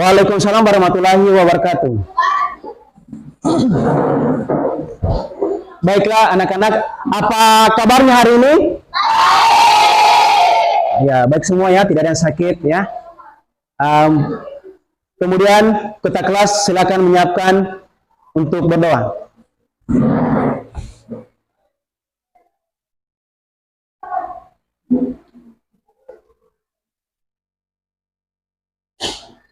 Waalaikumsalam warahmatullahi wabarakatuh. Baiklah anak-anak, apa kabarnya hari ini? Ya, baik semua ya, tidak ada yang sakit ya. Kemudian ketua kelas silakan menyiapkan untuk berdoa.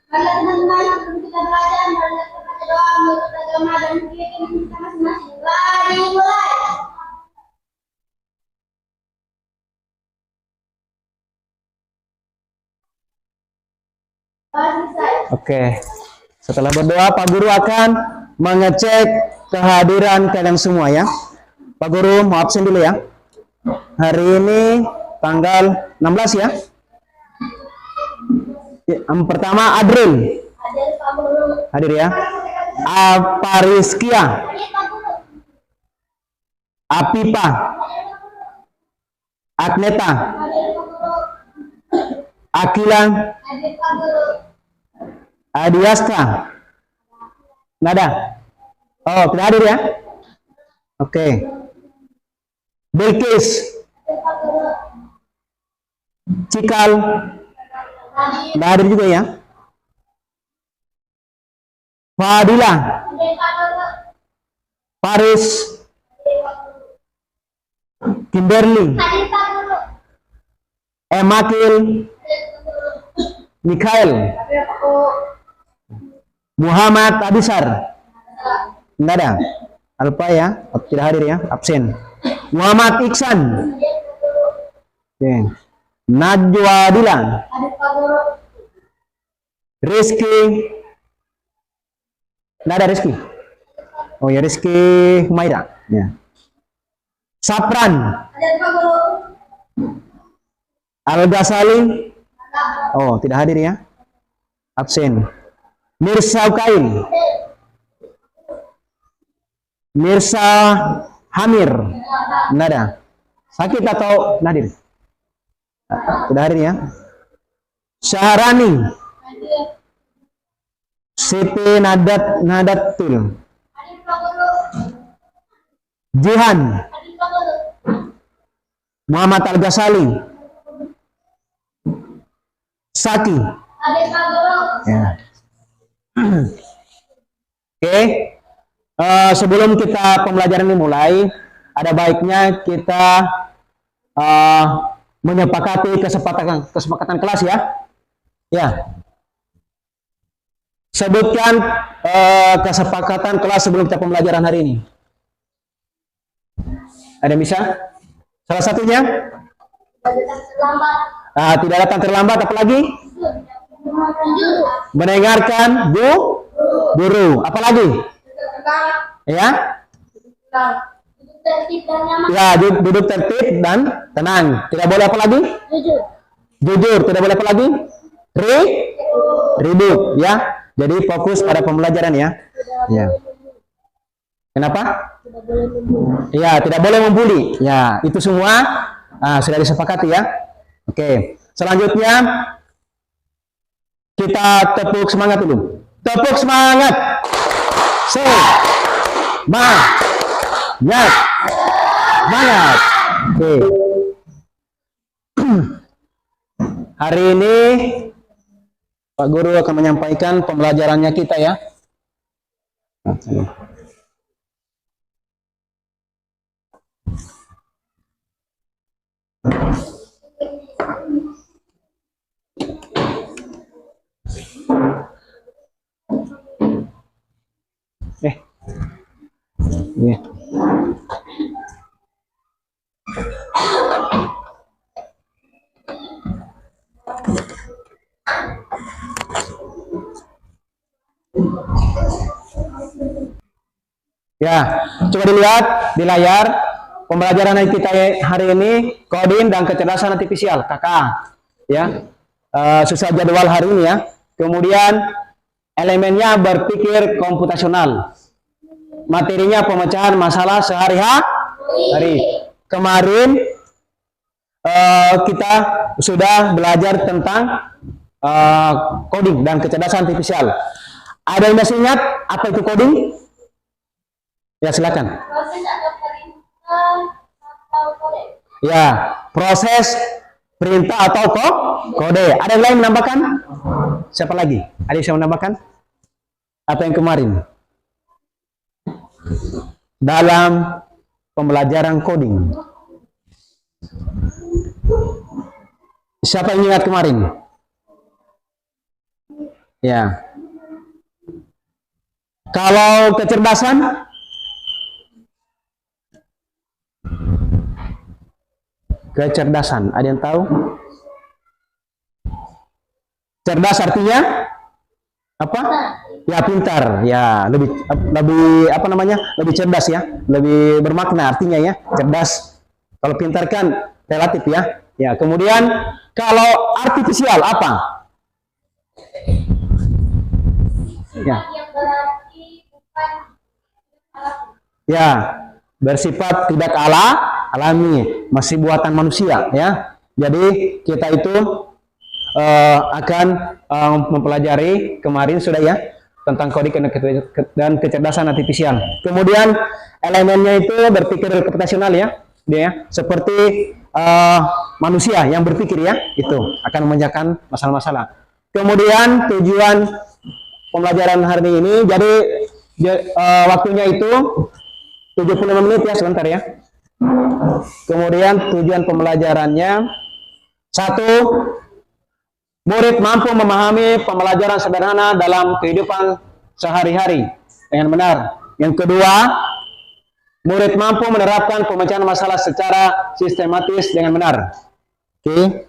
Teman-teman, kita belajar membaca doa menurut agama dan keyakinan kita masing-masing. Mari mulai. Oke, setelah berdoa Pak Guru akan mengecek kehadiran kalian semua ya. Pak Guru mau absen dulu ya. Hari ini tanggal 16 ya. Yang pertama Adril. Hadir ya. Apariskia. Apipa. Agneta. Akila. Adiasta. Nada. Oh, tidak hadir ya? Oke. Bilkis. Cikal. Tidak hadir juga ya? Fadila. Paris. Kimberly. Emakil. Mikael. Muhammad Abisar. Tidak ada. Alpa ya, tidak hadir ya, absen. Muhammad Iksan. Oke. Najwa Dilan. Rizky. Tidak ada Rizky. Oh ya, Rizky Humaira. Ya. Sapran. Al-Ghazali. Oh, tidak hadir ya. Absen. Mirsa Ukail. Mirsa Hamir. Tidak ada. Sakit atau hadir? Tidak hadir ya. Syahrani. Siti Nadatul. Jihan. Muhammad Al-Ghazali. Saki. Ya. Oke. Sebelum kita pembelajaran dimulai, ada baiknya kita menyepakati kesepakatan kelas ya. Ya. Sebutkan kesepakatan kelas sebelum kita pembelajaran hari ini. Ada yang bisa? Salah satunya? Tidak datang terlambat, apalagi? Mendengarkan guru. Apalagi? Ya? Ya, duduk tertib dan tenang. Tidak boleh apa lagi? Jujur. Tidak boleh apa lagi? Ribut. Ya. Jadi fokus pada pembelajaran ya. Ya. Kenapa? Ya, tidak boleh membuli. Ya, itu semua sudah disepakati ya. Oke. Selanjutnya kita tepuk semangat dulu. Tepuk semangat. Semangat. Oke. Hari ini Pak Guru akan menyampaikan pembelajarannya kita ya. Yeah. Ya, coba dilihat di layar pembelajaran kita hari ini, kodin dan kecerdasan artifisial, KK. Ya, susah jadwal hari ini ya. Kemudian elemennya berpikir komputasional. Materinya pemecahan masalah sehari-hari. Kemarin kita sudah belajar tentang coding dan kecerdasan artifisial. Ada yang masih ingat apa itu coding? Ya, silakan. Proses atau perintah atau kode. Ya, proses, perintah atau kode. Ada yang lain menambahkan? Siapa lagi? Ada yang bisa menambahkan? Atau yang kemarin? Dalam pembelajaran coding. Siapa yang ingat kemarin? Ya. Kalau kecerdasan? Kecerdasan, ada yang tahu? Cerdas artinya apa? Ya, pintar. Ya, lebih apa namanya? Lebih cerdas ya, lebih bermakna artinya ya. Cerdas. Kalau pintar kan relatif ya. Ya, kemudian kalau artifisial apa? Ya. Yang berarti bukan Ya, bersifat tidak alami, masih buatan manusia ya. Jadi kita itu akan mempelajari kemarin sudah ya tentang coding dan kecerdasan artifisial. Kemudian elemennya itu berpikir komputasional ya, dia ya, seperti manusia yang berpikir ya, itu akan memecahkan masalah-masalah. Kemudian tujuan pembelajaran hari ini, jadi waktunya itu 75 menit ya, sebentar ya. Kemudian tujuan pembelajarannya, 1. Murid mampu memahami pembelajaran sederhana dalam kehidupan sehari-hari dengan benar. Yang kedua, murid mampu menerapkan pemecahan masalah secara sistematis dengan benar. Oke.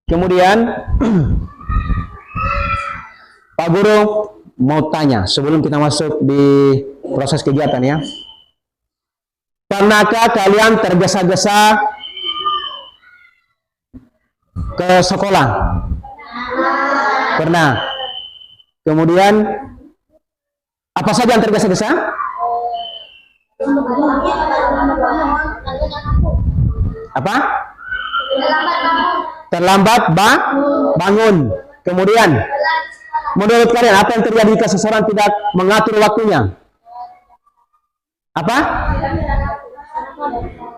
Kemudian, Pak Guru mau tanya sebelum kita masuk di proses kegiatan ya. Pernahkah kalian tergesa-gesa ke sekolah? Pernah. Kemudian apa saja yang tergesa-gesa? Apa? Terlambat bangun. Kemudian menurut kalian apa yang terjadi jika seseorang tidak mengatur waktunya? Apa?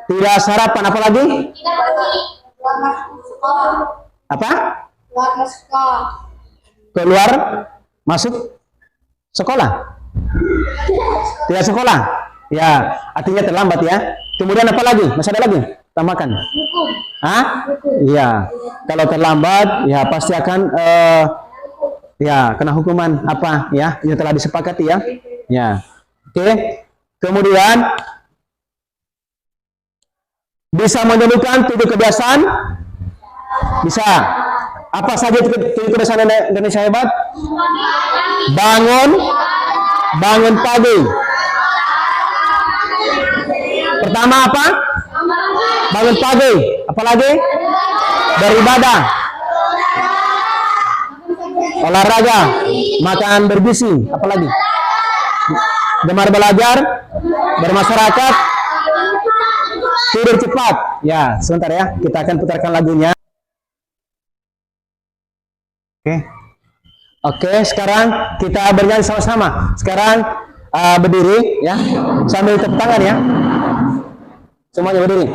Tidak sarapan, apa lagi? Apa? Keluar masuk sekolah. Tidak sekolah. Ya, artinya terlambat ya. Kemudian apa lagi? Masih ada lagi? Tambahkan. Hah? Iya. Kalau terlambat ya pasti akan ya kena hukuman apa ya? Ini telah disepakati ya. Ya. Oke. Kemudian bisa menyebutkan 7 kebiasaan? Bisa. Apa saja 7 kebiasaan Indonesia hebat? Bangun pagi. Pertama apa? Bangun pagi. Apalagi? Beribadah. Olahraga. Makan bergizi. Apalagi? Gemar belajar. Bermasyarakat. Tidur cepat. Ya, sebentar ya. Kita akan putarkan lagunya. Oke, sekarang kita bernyanyi sama-sama. Sekarang berdiri ya, sambil tepuk tangan ya. Semuanya berdiri.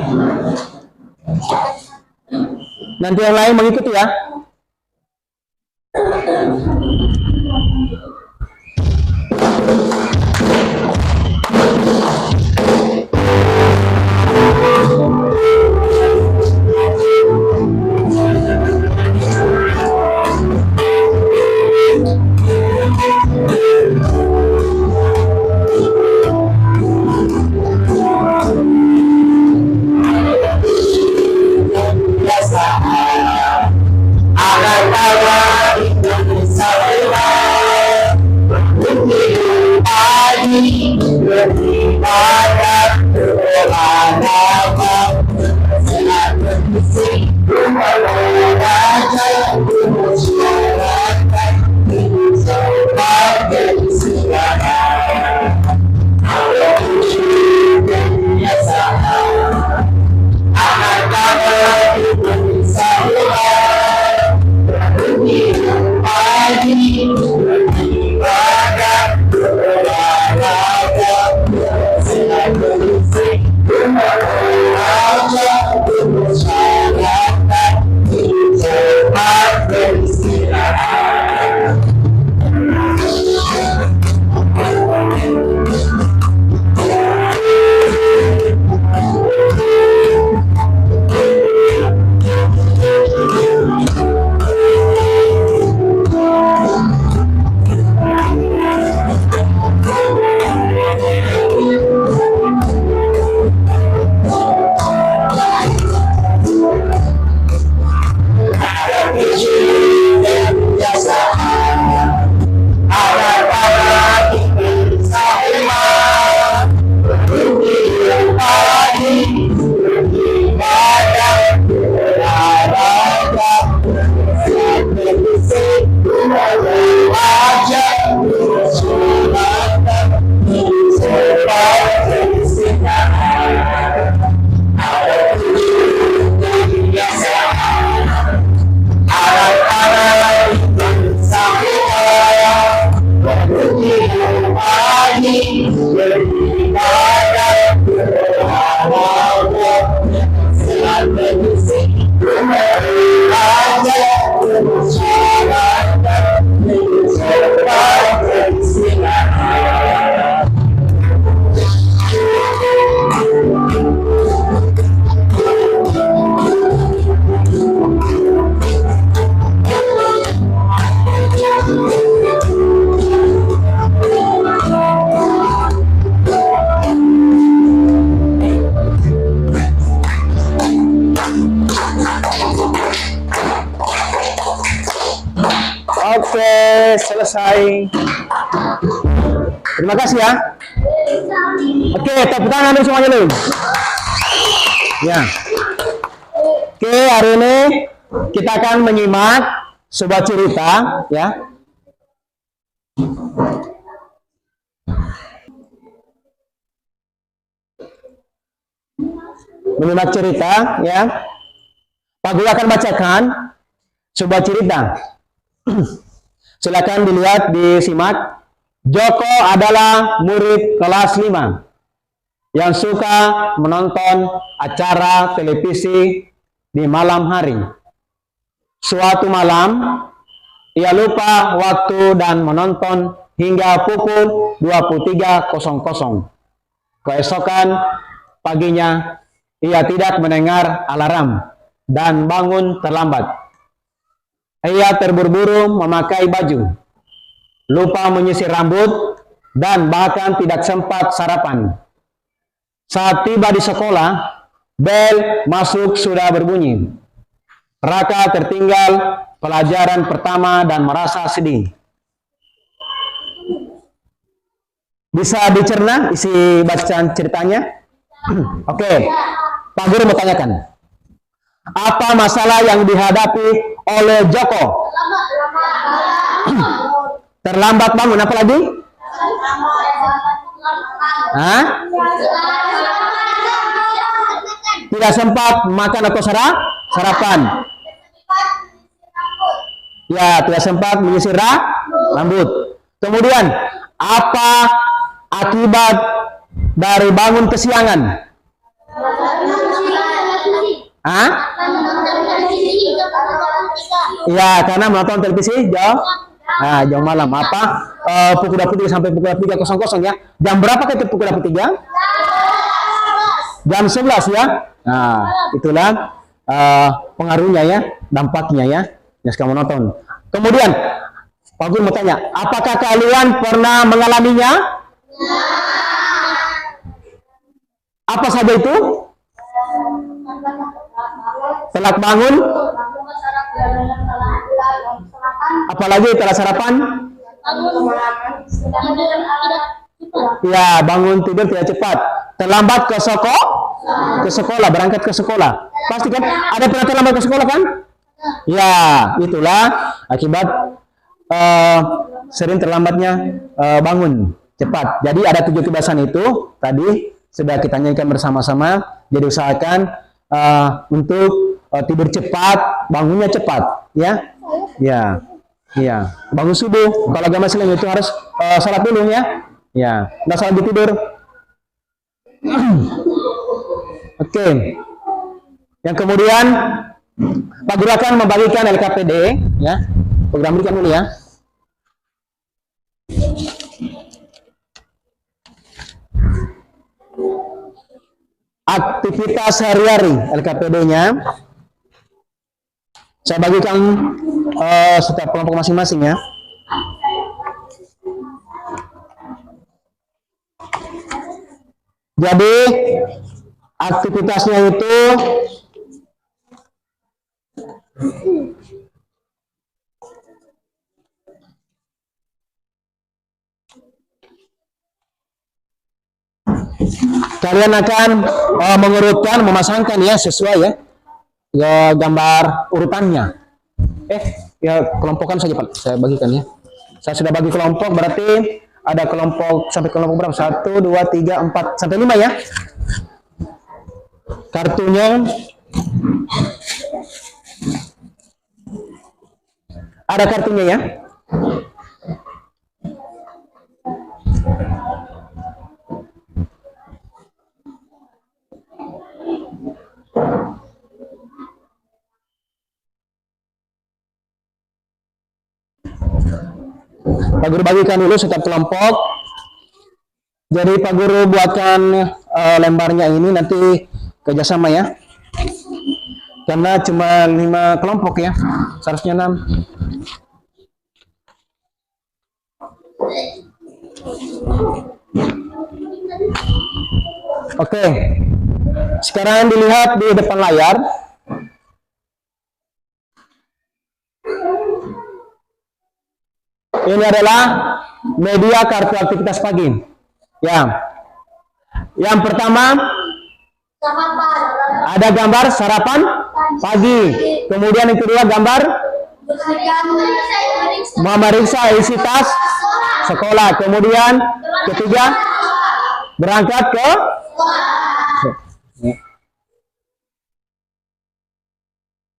Nanti yang lain mengikuti ya. Agar tawa Indonesia Oke, selesai. Terima kasih ya. Oke, tepuk tangan dulu semuanya dulu. Ya. Oke, hari ini kita akan menyimak sebuah cerita, ya. Menyimak cerita, ya. Pak Guru akan bacakan sebuah cerita. Silakan dilihat, disimak. Joko adalah murid kelas 5 yang suka menonton acara televisi di malam hari. Suatu malam, ia lupa waktu dan menonton hingga pukul 23.00. Keesokan paginya, ia tidak mendengar alarm dan bangun terlambat. Ia terburu-buru memakai baju, lupa menyisir rambut, dan bahkan tidak sempat sarapan. Saat tiba di sekolah, bel masuk sudah berbunyi. Raka tertinggal pelajaran pertama dan merasa sedih. Bisa dicerna isi bacaan ceritanya? Oke, Pak Guru mau tanyakan. Apa masalah yang dihadapi oleh Joko? Terlambat bangun, apa lagi? Hah? Tidak sempat makan atau sarapan. Ya, tidak sempat menyisir rambut. Kemudian, apa akibat dari bangun kesiangan? Hah? Ya, karena menonton televisi jam malam. Apa? Pukul 23 sampai pukul 3.00 ya. Jam berapa ke pukul 23? Jam 11 ya. Nah, itulah pengaruhnya ya, dampaknya ya. Yang kamu nonton. Kemudian, Pak Guru mau tanya, apakah kalian pernah mengalaminya? Apa saja itu? Telat bangun. Apalagi telat sarapan? Ya, bangun tidur tidak cepat. Terlambat ke sekolah, berangkat ke sekolah. Pasti kan ada pernah terlambat ke sekolah kan? Ya, itulah akibat sering terlambatnya bangun cepat. Jadi ada 7 kebiasaan itu tadi sudah kita nyanyikan bersama-sama. Jadi usahakan untuk tidur cepat, bangunnya cepat, ya. Ya. Iya, bangun subuh. Kalau agama Islam itu harus salat dulu ya. Ya, nggak salat di tidur. Oke. Yang kemudian Pak Guru akan membagikan LKPD ya. Program berikan dulu ya. Aktivitas sehari-hari LKPD-nya saya bagikan setiap kelompok masing-masing ya. Jadi aktivitasnya itu kalian akan mengurutkan, memasangkan ya sesuai ya gambar urutannya. Ya kelompokan saja Pak, saya bagikan ya. Saya sudah bagi kelompok, berarti ada kelompok sampai kelompok berapa? 1, 2, 3, 4 sampai 5 ya. Kartunya ada kartunya ya. Pak Guru bagikan dulu setiap kelompok. Jadi Pak Guru buatkan lembarnya ini nanti kerjasama ya. Karena cuma 5 kelompok ya, seharusnya 6. Oke, sekarang dilihat di depan layar. Ini adalah media kartu aktivitas pagi. Ya. Yang pertama ada gambar sarapan pagi. Kemudian yang kedua gambar memeriksa isi tas sekolah. Kemudian ketiga berangkat ke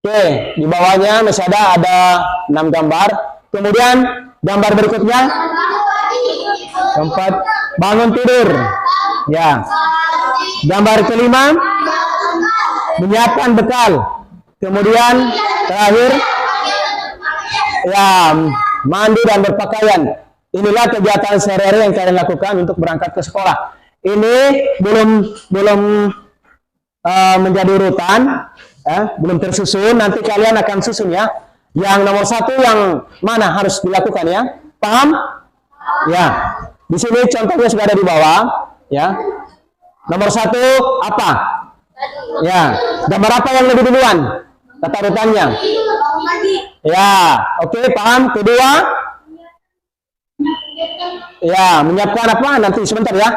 Oke, di bawahnya masih ada 6 gambar. Kemudian gambar berikutnya keempat bangun tidur. Ya. Gambar kelima menyiapkan bekal. Kemudian terakhir ya mandi dan berpakaian. Inilah kegiatan sehari-hari yang kalian lakukan untuk berangkat ke sekolah. Ini belum menjadi urutan, belum tersusun. Nanti kalian akan susun ya. Yang nomor 1 yang mana harus dilakukan ya? Paham? Ya. Di sini contohnya sudah ada di bawah. Ya. Nomor 1 apa? Ya. Gambar apa yang lebih duluan? Tata urutannya. Ya. Oke, paham. Kedua. Ya, menyiapkan apa? Nanti sebentar ya.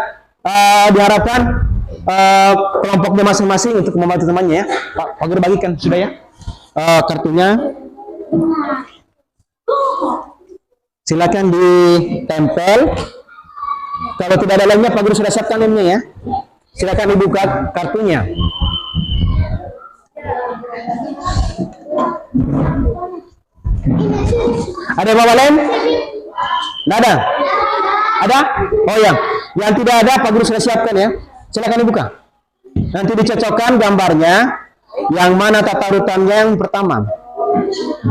Diharapkan kelompoknya masing-masing untuk membantu temannya ya. Pak Guru bagikan sudah ya kartunya. Silakan ditempel. Kalau tidak ada lemnya, Pak Guru sudah siapkan lemnya ya. Silakan dibuka kartunya. Ada yang bawa lem? Tidak ada? Ada? Oh ya. Yang tidak ada, Pak Guru sudah siapkan ya. Silakan dibuka. Nanti dicocokkan gambarnya. Yang mana tata urutannya yang pertama?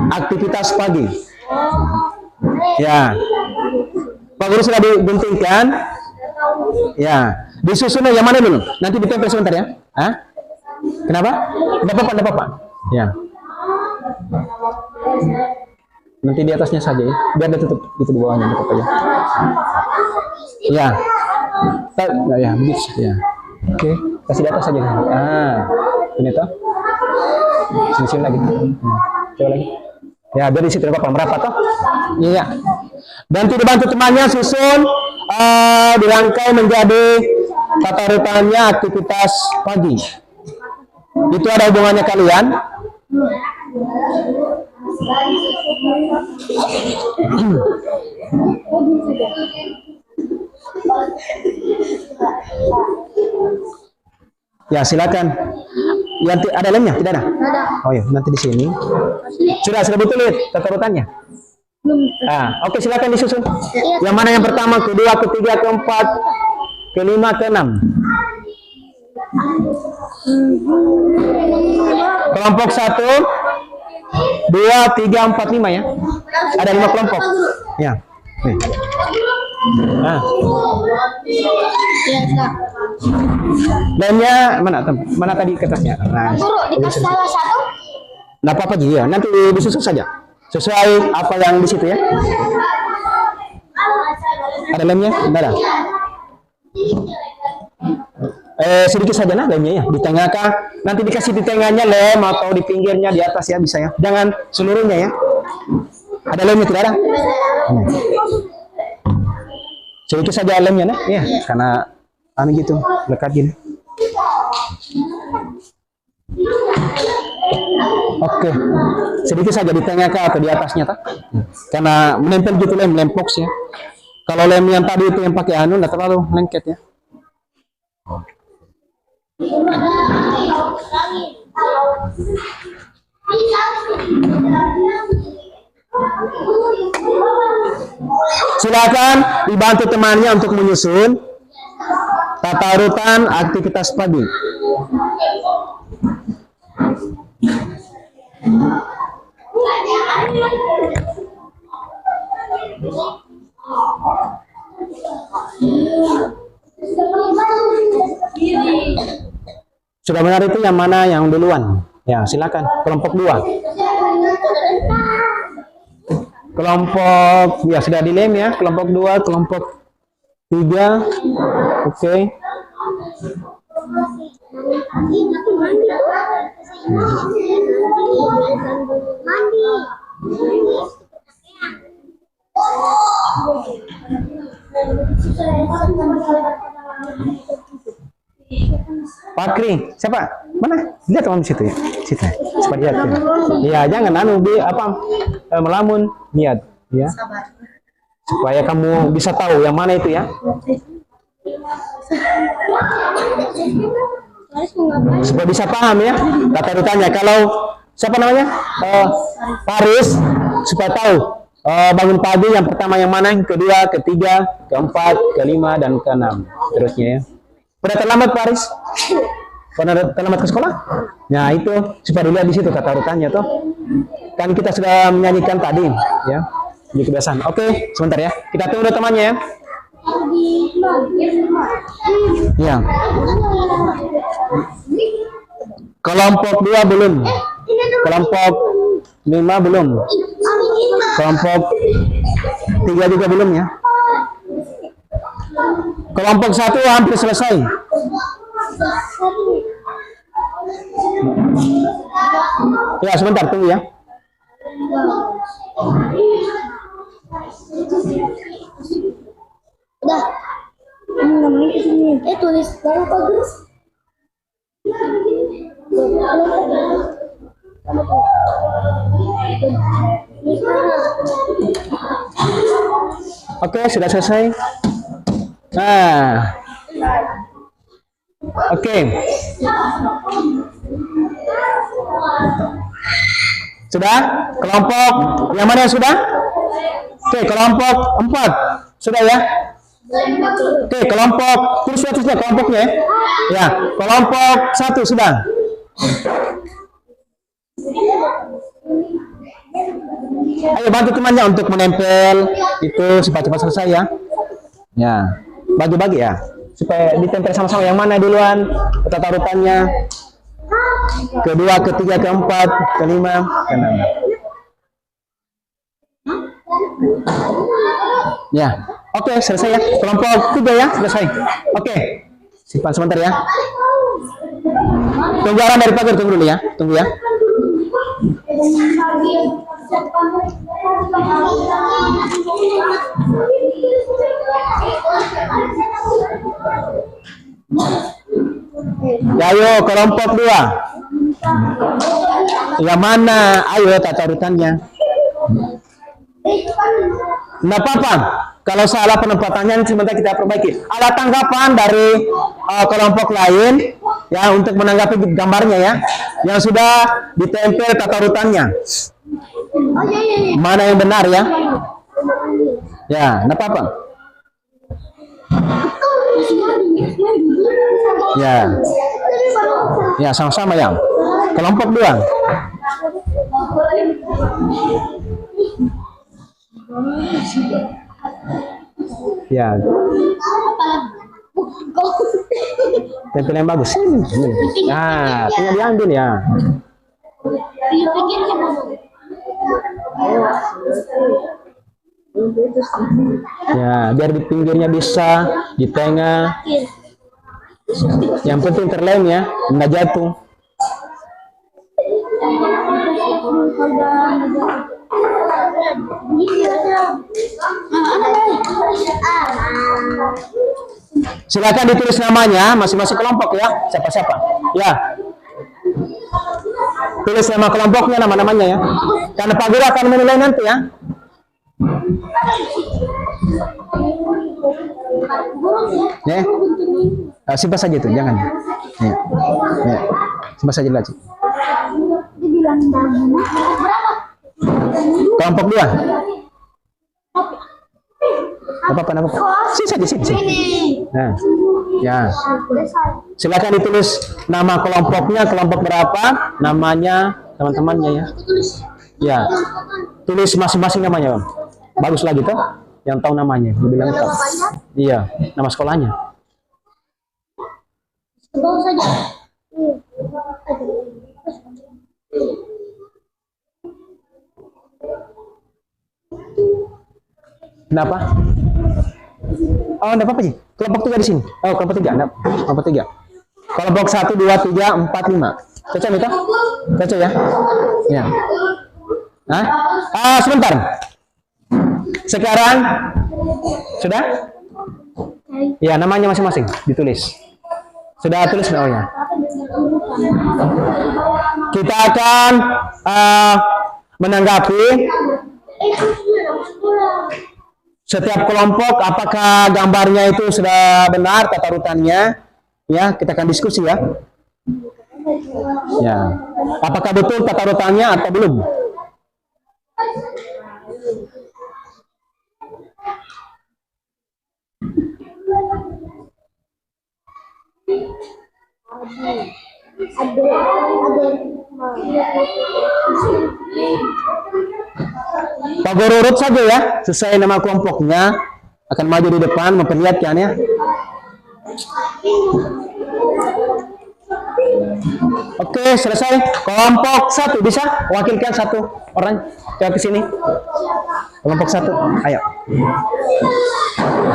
Aktivitas pagi. Ya. Pak Guru sudah diguntingkan. Ya. Disusun yang mana dulu? Nanti ditempel sebentar ya. Hah? Kenapa? Tidak apa-apa. Ya. Nanti di atasnya saja ya. Biar dia tutup gitu di bawahnya, tutup aja. Ya. Ya, begitu ya. Oke, kasih di atas saja. Ini toh. Sini lagi. Coba lagi. Ya, dari situ apa merapat toh? Iya. Nanti dibantu temannya susun dirangkai menjadi tata urutannya aktivitas pagi. Itu ada hubungannya kalian. Ya, silakan. Nanti ada lemnya, tidak ada? Oh ya, nanti di sini. Sudah betul lihat tata urutannya? Oke, silakan disusun. Yang mana yang pertama, kedua, ketiga, keempat, kelima, keenam? Kelompok 1, 2, 3, 4, 5 ya. Ada 5 kelompok. Ya. Nih. Lemnya mana tadi kertasnya? Nah, dikasih salah satu. Nggak apa-apa juga. Nanti disusun saja. Sesuai apa yang di situ ya. Ada lemnya? Tidak ada. Sedikit saja nah lemnya ya. Di tengah kah? Nanti dikasih di tengahnya lem atau di pinggirnya di atas ya bisa ya. Jangan seluruhnya ya. Ada lemnya tidak ada? Sedikit saja lemnya nah. Ya, karena gitu lekatin. Oke. Sedikit saja di tengah kah atau di atasnya tak? Karena menempel gitu lem box ya. Kalau lem yang tadi itu yang pakai anu enggak terlalu lengket ya. Silakan dibantu temannya untuk menyusun tata urutan aktivitas pagi. Sudah benar itu yang mana yang duluan? Ya, silakan. Kelompok 2. Kelompok ya sudah di lem ya. Kelompok 2, kelompok 3. Oke. Fakri. Siapa? Mana? Lihat om situ ya. Situ. Cepat lihat. Ya, ya jangan melamun. Lihat, ya. Supaya kamu bisa tahu yang mana itu ya. Supaya bisa paham ya tata urutannya. Kalau siapa namanya? Paris, supaya tahu bangun pagi yang pertama yang mana, yang kedua, ketiga, keempat, kelima, dan keenam. Terusnya ya. Pernah terlambat Paris? Pernah terlambat ke sekolah? Nah itu supaya dilihat di situ tata urutannya tuh. Kan kita sudah menyanyikan tadi ya. Di kebiasaan. Oke, sebentar ya. Kita tunggu temannya ya. Ya. Kelompok 2 belum. Kelompok 5 belum. Kelompok 3 juga belum ya. Kelompok 1 hampir selesai. Ya, sebentar tunggu ya. Udah. Namanya kesini. Tulis berapa bagus? Oke, sudah selesai. Nah. Oke. Sudah? Kelompok yang mana yang sudah? Oke, kelompok 4. Sudah ya? Oke, kelompok tulisnya kelompoknya. Ya, kelompok 1 sudah. Ayo bantu temannya untuk menempel itu supaya cepat selesai ya. Ya, bagi-bagi ya. Supaya ditempel sama-sama yang mana duluan tata urutannya. Kedua, ketiga, keempat, kelima, keenam. Ya, oke selesai ya. Kelompok 3 ya, selesai. Oke, simpan sebentar ya. Tunggu arahan dari pagar, tunggu dulu ya. Tunggu ya. Ya, ayo kelompok 2. Yang mana? Ayo tata urutannya. Nggak apa-apa. Kalau salah penempatannya sebentar kita perbaiki. Ada tanggapan dari kelompok lain ya untuk menanggapi gambarnya ya. Yang sudah ditempel tata urutannya. Mana yang benar ya? Ya, nggak apa-apa. Ya. Ya, sama-sama ya. Kelompok 2. Ya. Tempel yang bagus. Nah, tinggal diambil ya. Ya, biar di pinggirnya bisa, di tengah. Yang penting terlem ya, nggak jatuh. Silakan ditulis namanya masing-masing kelompok ya. Siapa-siapa? Ya. Tulis nama kelompoknya, nama-namanya ya. Karena Pak Guru akan menilai nanti ya. Ya. Simpan saja itu, jangan. Ya. Ya. Simpan saja lagi. Kelompok 2. Apa-apa. Sini. Nah, ya. Silakan ditulis nama kelompoknya, kelompok berapa, namanya, teman-temannya ya. Ya. Tulis masing-masing namanya, Bang. Bagus lagi tuh, yang tahu namanya, lebih lengkap. Iya, nama sekolahnya. Kenapa? Oh, enggak apa-apa sih. Kelompok 3 di sini. Oh, kelompok 3. Enggak. Kelompok 3. Kelompok 1, 2, 3, 4, 5. Cocok itu? Cocok ya? Ya. Hah? Sebentar. Sekarang sudah? Ya, namanya masing-masing ditulis. Sudah tulis oh ya. Kita akan menanggapi setiap kelompok apakah gambarnya itu sudah benar tata urutannya. Ya, kita akan diskusi ya. Ya. Apakah betul tata urutannya atau belum? Pak Guru urut saja ya, sesuai nama kelompoknya akan maju di depan memperlihatkan ya. Oke, selesai. Kelompok 1 bisa wakilkan satu orang coba ke sini. Kelompok 1, ayo.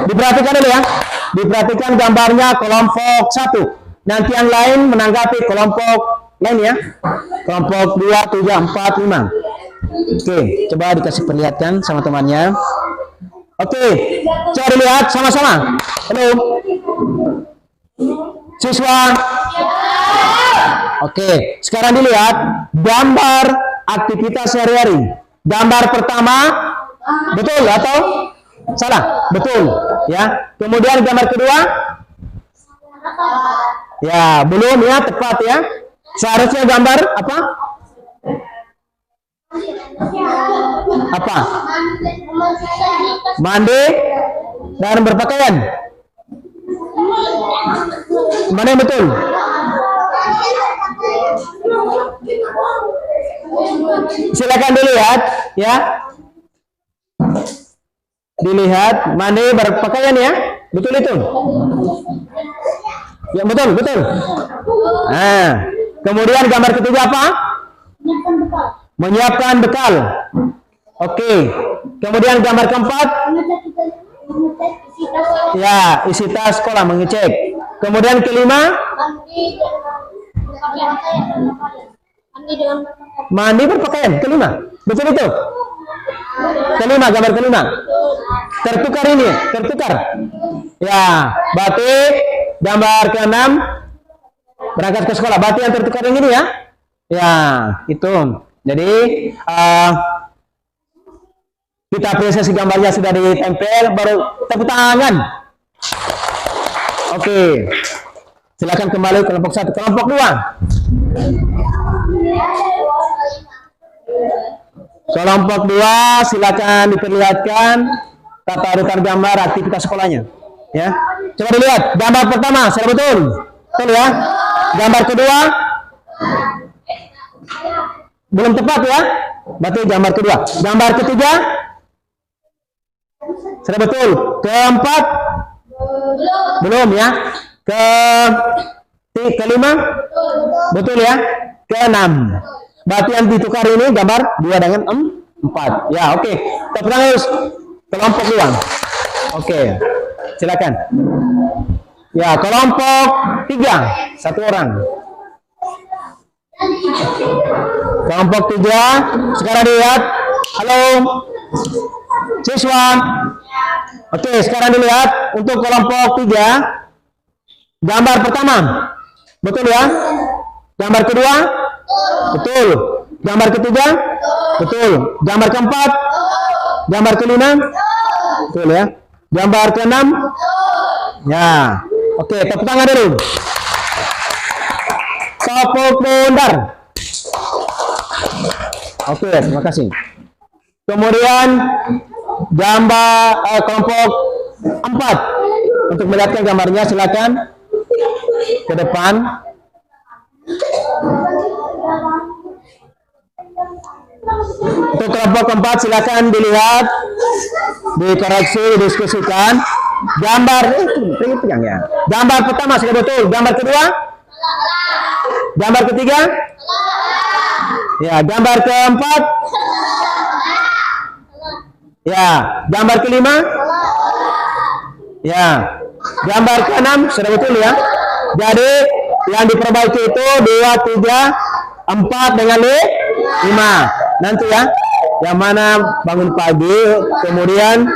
Diperhatikan dulu ya. Diperhatikan gambarnya kelompok 1. Nanti yang lain menanggapi kelompok lain ya. Kelompok 2, 3, 4, 5. Oke, coba dikasih perlihatkan sama temannya. Oke, coba dilihat sama-sama. Halo. Siswa. Oke, sekarang dilihat gambar aktivitas sehari-hari. Gambar pertama, betul atau salah? Betul, ya. Kemudian gambar kedua, ya belum ya, tepat ya. Seharusnya gambar apa? Apa? Mandi dan berpakaian. Mana yang betul? Silakan dilihat ya. Dilihat mandi berpakaian ya. Betul itu? Ya betul, betul. Nah, kemudian gambar ketiga apa? Menyiapkan bekal. Oke. Kemudian gambar keempat? Ya, isi tas sekolah mengecek. Kemudian kelima? Mandi berpakaian. Kelima. Betul itu? Kelima, gambar kelima. Tertukar ini, tertukar. Ya, berarti gambar keenam berangkat ke sekolah. Berarti yang tertukar yang ini ya. Ya, itu. Jadi kita apresiasi gambarnya sudah ditempel, baru tepuk tangan. Oke. Silakan kembali ke kelompok 1. Kelompok 2. Kelompok 2 silakan diperlihatkan tata urutan gambar aktivitas sekolahnya. Ya. Coba dilihat gambar pertama, sudah betul? Betul ya? Gambar kedua belum tepat ya? Berarti gambar kedua. Gambar ketiga sudah betul. Keempat belum ya? Kelima betul ya? Keenam berarti yang ditukar ini gambar 2 dengan 4 ya. Oke, tepuk tangan kelompok 2. Oke, silakan ya. Kelompok 3 1 orang. Kelompok 3 sekarang dilihat. Halo siswa. Oke, sekarang dilihat untuk kelompok 3 gambar pertama betul ya. Gambar kedua betul. Gambar ketiga betul. Gambar keempat, gambar kelima betul ya. Gambar keenam ya. Oke, tepuk tangan dulu. Tepuk bundar. Oke, terima kasih. Kemudian gambar kelompok 4 untuk melihatkan gambarnya silakan ke depan. Untuk kelompok 4 silakan dilihat, dikoreksi, didiskusikan. Gambar itu yang ya. Gambar pertama sudah betul. Gambar kedua? Gambar ketiga? Ya, gambar keempat? Ya, gambar kelima? Ya, gambar keenam sudah betul ya. Jadi yang diperbaiki itu 2, 3, 4 dengan 5. Nanti ya, yang mana bangun pagi, kemudian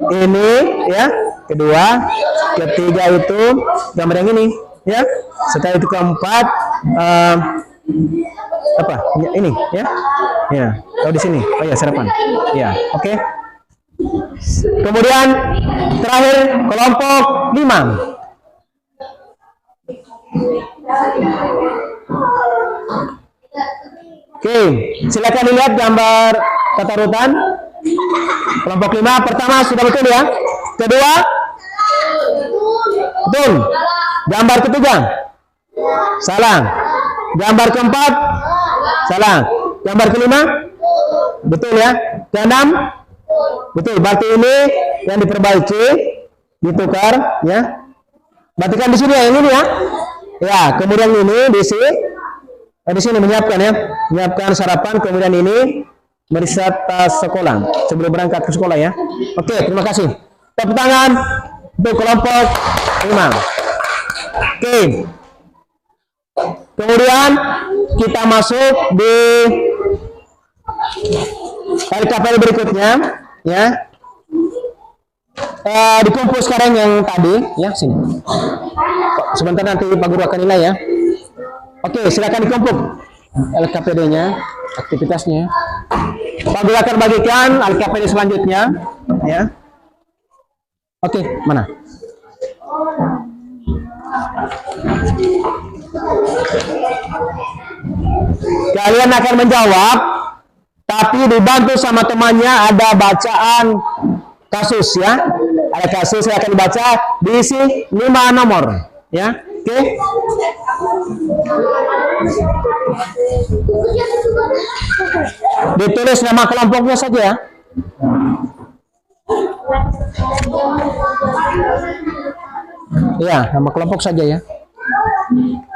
ini ya, kedua, ketiga itu gambar yang ini ya. Setelah itu keempat apa? Ini ya. Ya. Oh di sini. Oh ya, sarapan. Ya, oke. Kemudian terakhir kelompok 5. Oke, silakan dilihat gambar tata urutan. Kelompok 5 pertama sudah betul ya. Kedua, betul. Gambar ketiga, salah. Gambar keempat, salah. Gambar kelima, betul ya. Keenam, betul. Berarti ini yang diperbaiki, ditukar ya. Berarti kan di sini ya, ini ya. Ya, kemudian ini di sini menyiapkan ya, menyiapkan sarapan, kemudian ini meriset tas sekolah sebelum berangkat ke sekolah ya. Oke, terima kasih. Tepuk tangan untuk kelompok 5. Oke. Kemudian kita masuk di LKPD berikutnya ya. Dikumpul sekarang yang tadi ya, sini. Sebentar nanti Pak Guru akan nilai ya. Oke, silakan dikumpul LKPD-nya, aktivitasnya. Pak Guru akan bagikan LKPD selanjutnya ya. Oke, mana? Kalian akan menjawab, tapi dibantu sama temannya, ada bacaan kasus ya. Ada kasus yang akan dibaca, diisi 5 nomor ya. Oke. Ditulis nama kelompoknya saja ya. Ya, nama kelompok saja ya.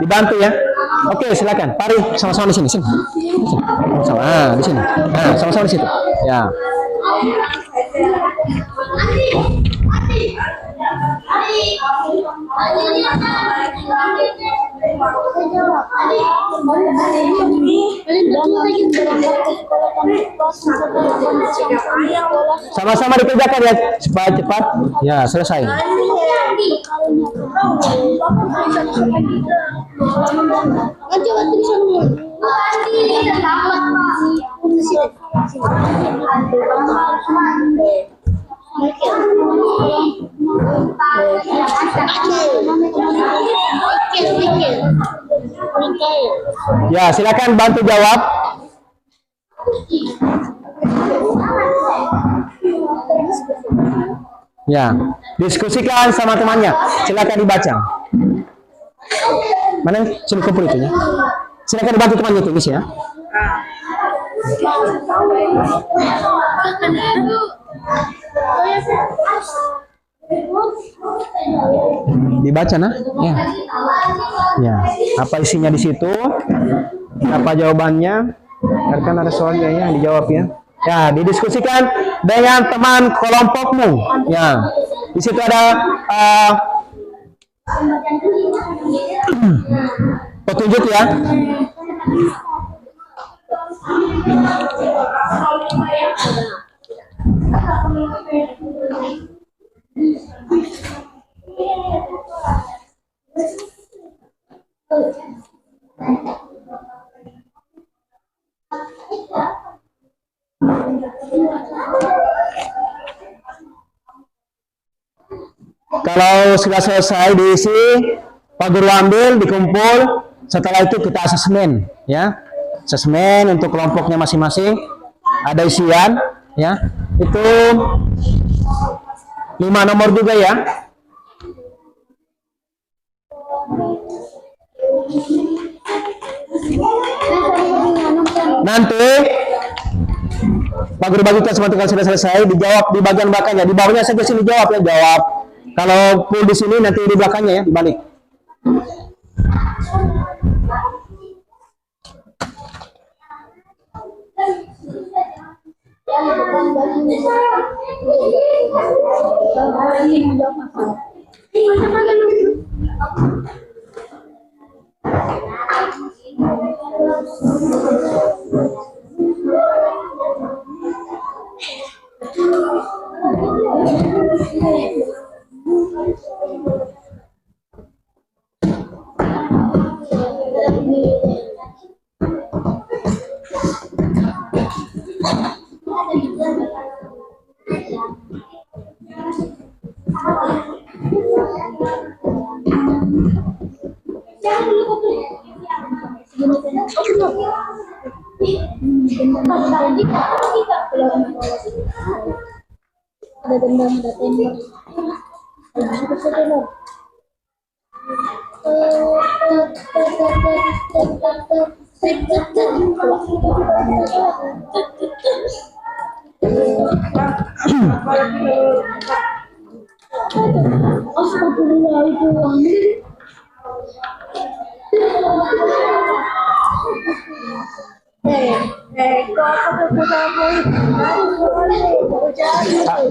Dibantu ya. Oke, silakan. Mari sama-sama di sini. Sini. Sama-sama. Di sini. Nah, sama-sama di situ. Ya. Sama-sama dikerjakan ya, cepat-cepat. Ya, selesai. Ya, silakan bantu jawab. Ya, diskusikan sama temannya. Silakan dibaca. Mana sini kumpul itu ya? Silakan dibantu temannya itu, Miss ya. Dibaca nah? Ya. Ya. Apa isinya di situ? Apa jawabannya? Kan ada soalnya ya, dijawab ya. Ya, didiskusikan dengan teman kelompokmu. Ya. Di situ ada petunjuk ya. Kalau sudah selesai diisi, Pak Guru ambil, dikumpul. Setelah itu kita asesmen, ya. Asesmen untuk kelompoknya masing-masing. Ada isian, ya. Itu 5 nomor juga ya. Nanti Pak Guru bagikan sebentar sudah selesai, dijawab di bagian belakangnya, di bawahnya saja sini jawab ya, jawab. Kalau full di sini nanti di belakangnya ya, dibalik. Ada dendam, ada tembak.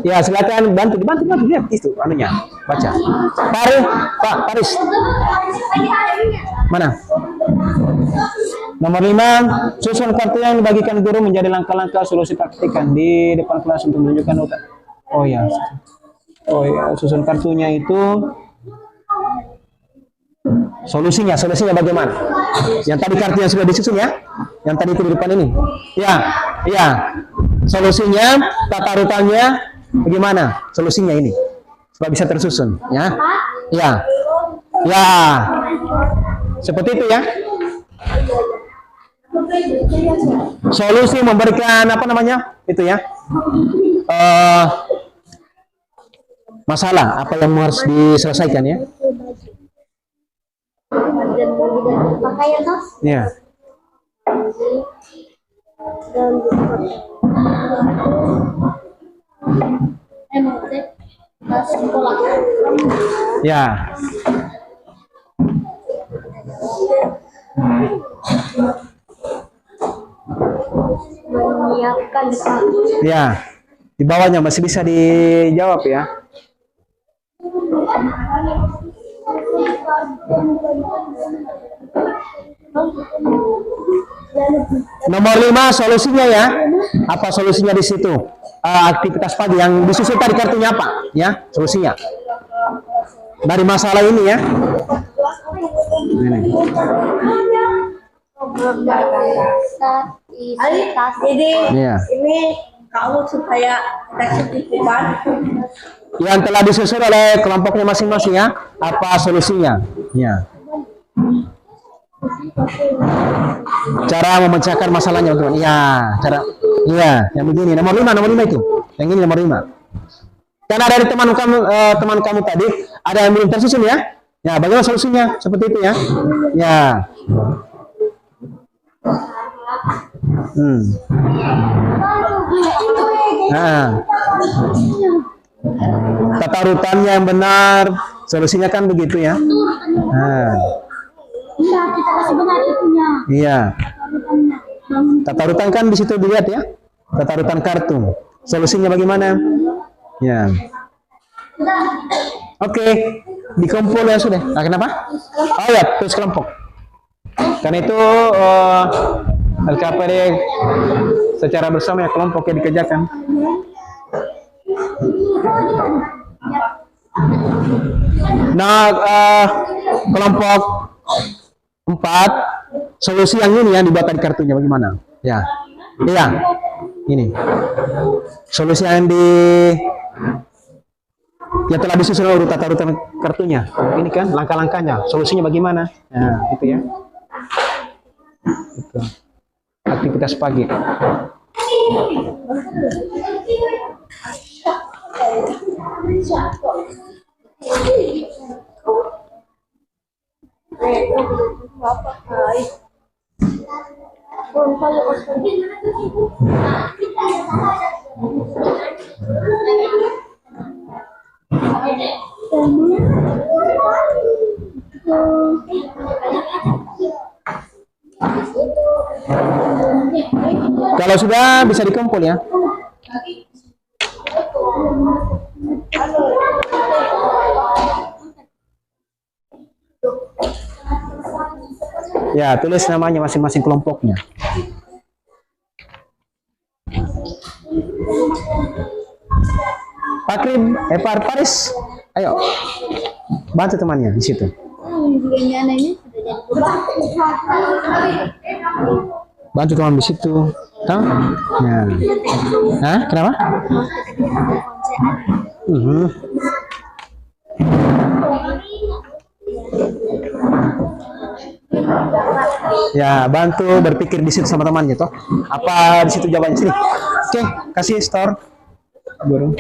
Ya, silakan bantu lihat itu anunya, baca. Paris. Mana? Nomor 5, susun kartu yang dibagikan guru menjadi langkah-langkah solusi praktikan di depan kelas untuk menunjukkan otak. Oh ya, susun kartunya itu solusinya bagaimana? Yang tadi kartu yang sudah disusun ya, yang tadi itu di depan ini. Ya, solusinya, tata rutannya bagaimana? Solusinya ini supaya bisa tersusun, ya. Seperti itu ya. Solusi memberikan apa namanya itu ya, masalah apa yang harus diselesaikan ya. Ya. Ya. Menyiapkan Ya, di bawahnya masih bisa dijawab ya. Nomor 5 solusinya ya. Apa solusinya di situ? Aktivitas pagi yang disusun tadi kartunya apa? Ya, solusinya. Dari masalah ini ya. Ini kamu supaya kita cukupan Yang telah disusun oleh kelompoknya masing-masing ya. Apa solusinya? Ya. Cara memecahkan masalahnya teman. Yang begini nomor 5 itu. Yang ini nomor 5. Karena dari teman kamu tadi ada yang belum tersusun ya. Ya, bagaimana solusinya? Seperti itu ya. Ya. Tata rutannya yang benar, solusinya kan begitu ya. kita kasih benar itunya. Iya. Tata rutan kan di situ dilihat ya. Tata rutan kartu. Solusinya bagaimana? Ya. Oke, dikumpul ya sudah. Nah, kenapa? Oh ya, terus kelompok. Karena itu LKPD secara bersama ya kelompoknya dikerjakan. Nah, kelompok 4 solusi yang ini yang dibuat di kartunya bagaimana? Ya, ini solusi yang telah disusun urut tata urutan kartunya. Ini kan langkah-langkahnya, solusinya bagaimana? Nah, itu ya. Itu. Aktivitas pagi. Kalau sudah bisa dikumpul ya. Ya, tulis namanya masing-masing kelompoknya. Pakrim, Paris, ayo bantu temannya di situ. Bantu teman di situ. Tahu? Ya. Hah? Kenapa? Ya, bantu berpikir di situ sama temannya toh. Apa di situ jawabannya sini? Oke, kasih store. Guru.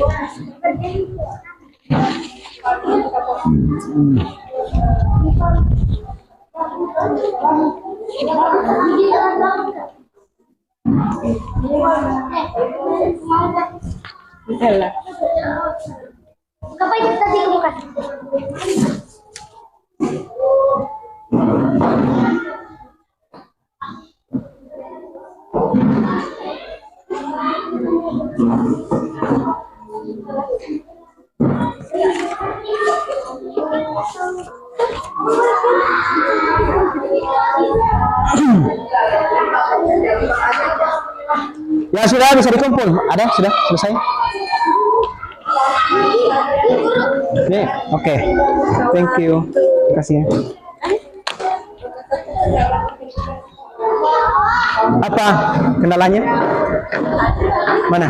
Kapan itu tadi bukan? Ya sudah bisa dikumpul. Ada? Sudah selesai? Nih, oke. Thank you. Terima kasih ya. Apa kendalanya? Mana?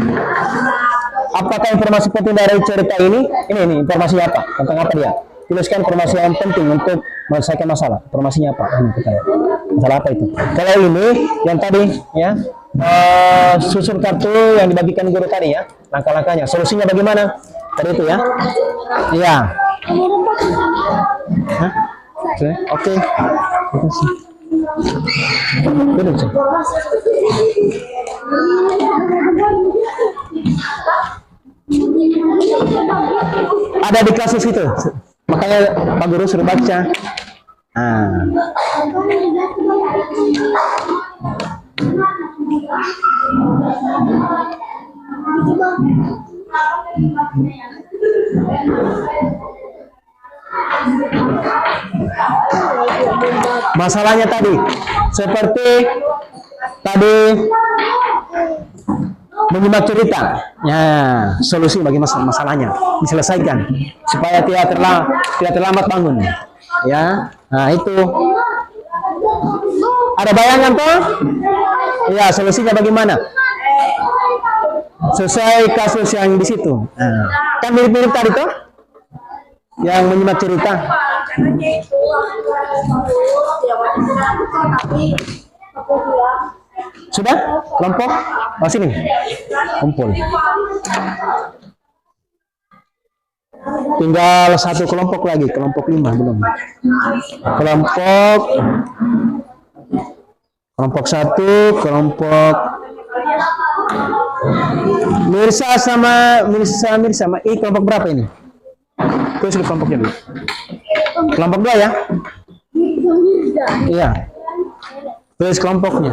Apakah informasi penting dari cerita ini? Ini informasinya apa? Tentang apa dia? Tuliskan informasi yang penting untuk menyelesaikan masalah. Informasinya apa? Ini kita lihat. Masalah apa itu? Kalau ini yang tadi ya, susun kartu yang dibagikan guru tadi ya, langkah-langkahnya. Solusinya bagaimana? Tadi itu ya. Iya. Hah? Oke. Terima kasih. Duduk, Cik. Ada di kasus itu, makanya Pak Guru suruh baca. Masalahnya tadi seperti tadi menyimak cerita ya, solusi bagi masalahnya diselesaikan supaya tidak terlambat bangun ya. Nah itu ada bayangan toh ya, solusinya bagaimana sesuai kasus yang di situ. Nah, kan mirip-mirip tadi toh yang menyimak cerita. Sudah? Kelompok? Oh sini. Kumpul. Tinggal satu kelompok lagi, kelompok 5 belum. Kelompok 1, kelompok Mirsa sama kelompok berapa ini? Terus ke kelompoknya dulu. Kelompok 2 ya? Iya. Tulis kelompoknya.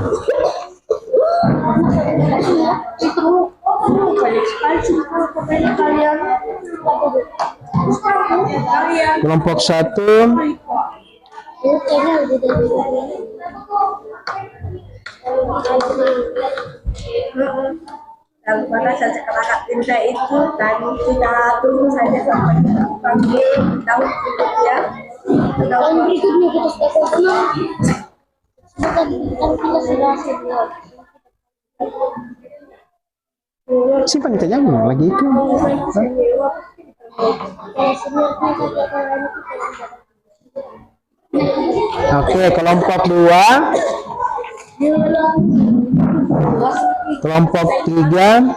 Kelompok 1. Kalau pada saat kakak Tinta itu tadi kita tunggu saja sampai panggil tahu ya. Tahun berikutnya kita sudah kenal. Bukan kita sudah senior. Simpan kita jangan lagi itu. Oke, kelompok 2. Kelompok 3,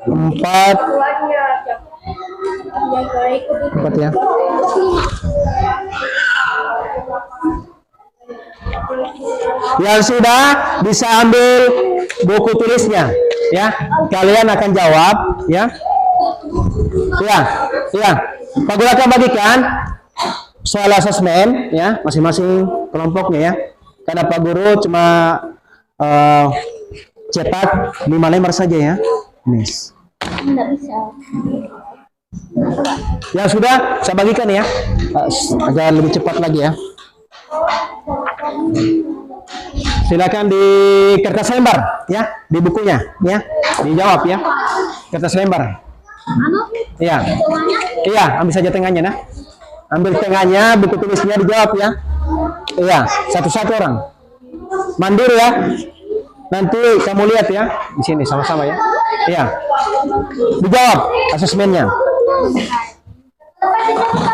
4 ya. Yang sudah bisa ambil buku tulisnya ya. Kalian akan jawab ya. Iya. Pak Guru akan bagikan soal asesmen ya, masing-masing kelompoknya ya. Karena Pak Guru cuma cetak 5 lembar saja ya. Miss. Enggak bisa. Ya sudah, saya bagikan ya. Agar lebih cepat lagi ya. Silakan di kertas lembar ya, di bukunya ya. Dijawab ya. Kertas lembar. Iya. Iya, ambil saja tengahnya nah. Ambil tengahnya, buku tulisnya dijawab ya. Iya, satu-satu orang. Mandiri ya. Nanti kamu lihat ya di sini sama-sama ya. Iya. Dijawab asesmennya.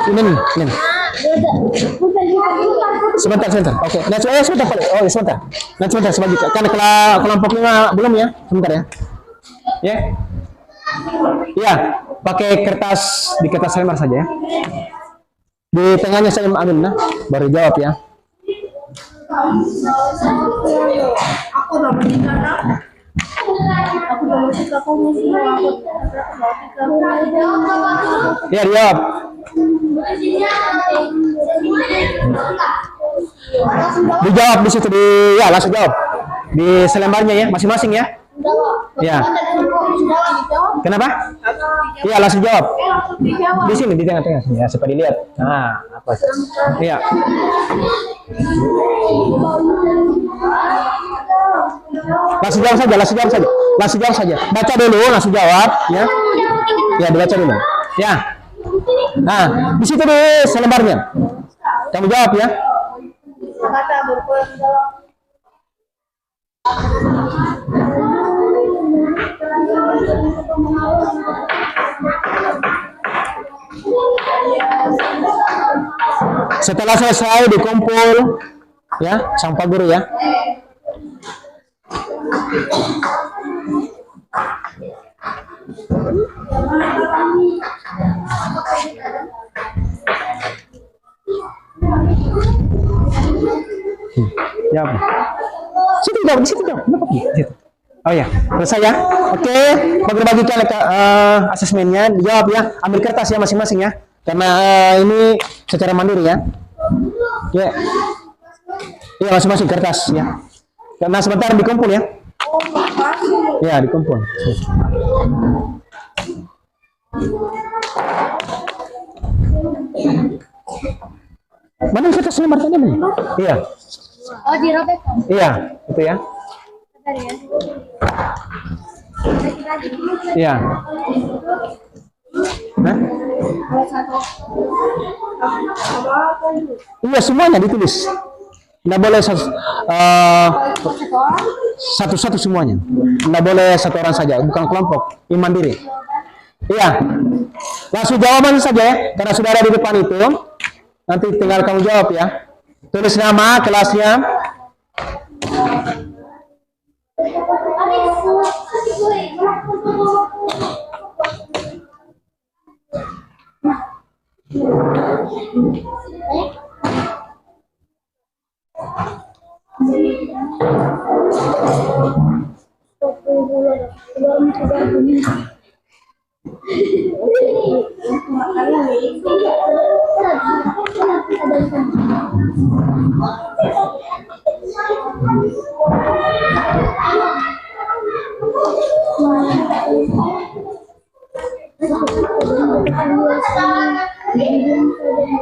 Ini. Sebentar. Oke. Nah, sebentar Pak. Oh, ya, sebentar. Nah, sebentar sebagian. Karena kelompoknya belum ya. Sebentar ya. Ya. Ya, pakai kertas di kertas lembar saja ya. Di tengahnya saya ambil nah, baru jawab ya. Aku udah menikah nak. Aku udah menikah kamu semua. Ya, jawab. Dijawab di situ ya langsung jawab. Di selembarnya ya, masing-masing ya. Ya. Kenapa? Iya, langsung jawab. Di sini di tengah-tengah ya, supaya dilihat. Nah, apa? Iya. Langsung jawab saja. Baca dulu, langsung jawab ya. Ya, dibaca dulu. Ya. Nah, di situ di selembarnya. Kamu jawab ya. Kata berkurang dalam. Setelah selesai dikumpul ya sang Pak Guru ya. Ya. Situ jawab, di situ jawab. Oh ya, selesai ya. Oke, bagikan asesmennya, dijawab ya. Ambil kertas ya masing-masing ya. Karena ini secara mandiri ya. Ya. Iya, masing-masing kertas ya. Karena sebentar dikumpul ya. Ya, dikumpul. Mana kertas lembar tadi nih? Iya. Oh, dirobek. Iya, itu ya. Iya. Hah? Iya, semuanya ditulis. Nggak boleh satu-satu semuanya. Nggak boleh satu orang saja, bukan kelompok, ini mandiri. Iya. Langsung jawaban saja ya, karena sudah ada di depan itu. Nanti tinggal kamu jawab ya. Tulis nama, kelasnya.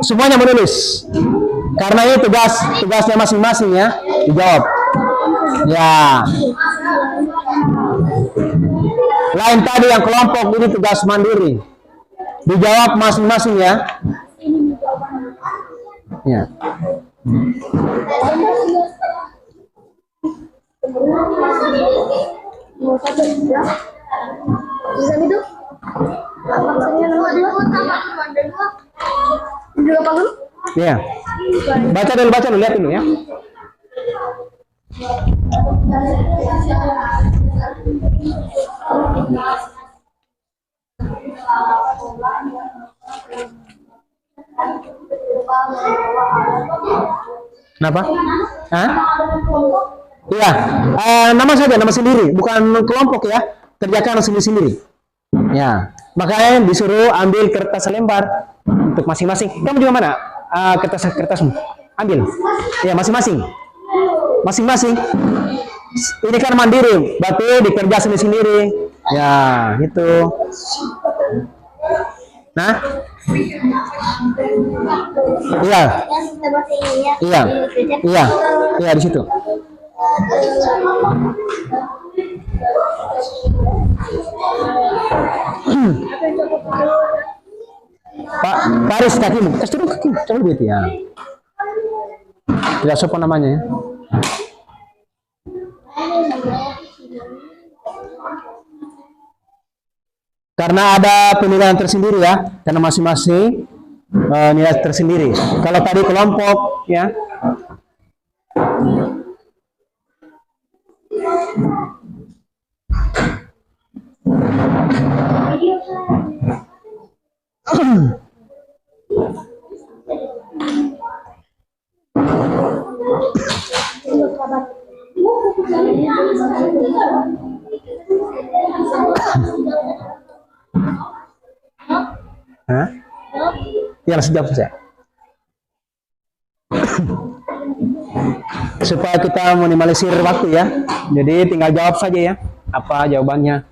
Semuanya menulis. Karena ini tugasnya masing-masing ya, dijawab. Ya. Lain tadi yang kelompok, ini tugas mandiri. Dijawab masing-masing ya. Ya. Bisa itu? Maksudnya nomor 2. Dua apa dulu? Ya. Baca dulu, lihat dulu ya. Kenapa? Hah? Iya, nama saja, nama sendiri, bukan kelompok ya. Kerjakan sendiri-sendiri. Ya, makanya disuruh ambil kertas lembar untuk masing-masing. Kamu juga mana? Kertasmu, ambil. Ya, masing-masing. Ini kan mandiri, berarti dikerja sendiri-sendiri. Ya, gitu. Nah, iya di situ. Pak Paris kakimu, kasih dulu kaki, coba begitu ya. Tidak sopan namanya ya. Karena ada penilaian tersendiri ya, karena masing-masing nilai tersendiri. Kalau tadi kelompok ya. Hah? Ya, langsung jawab saja. Supaya kita minimalisir waktu ya. Jadi tinggal jawab saja ya. Apa jawabannya?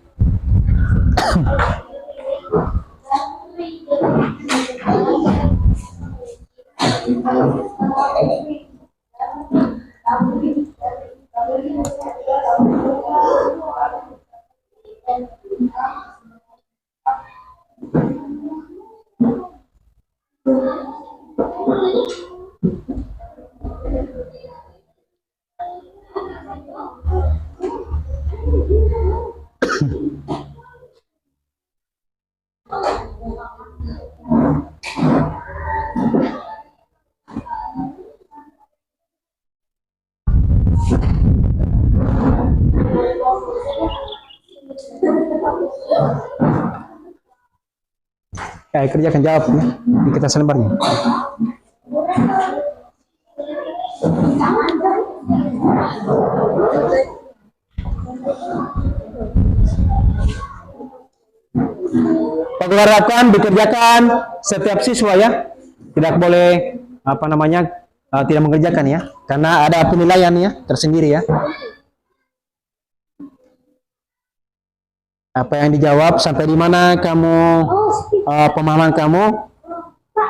Ya, kerjakan jawab ya. Kita selembarnya. Penggarapan dikerjakan setiap siswa ya. Tidak boleh apa namanya tidak mengerjakan ya. Karena ada penilaian ya tersendiri ya. Apa yang dijawab sampai di mana kamu pemahaman kamu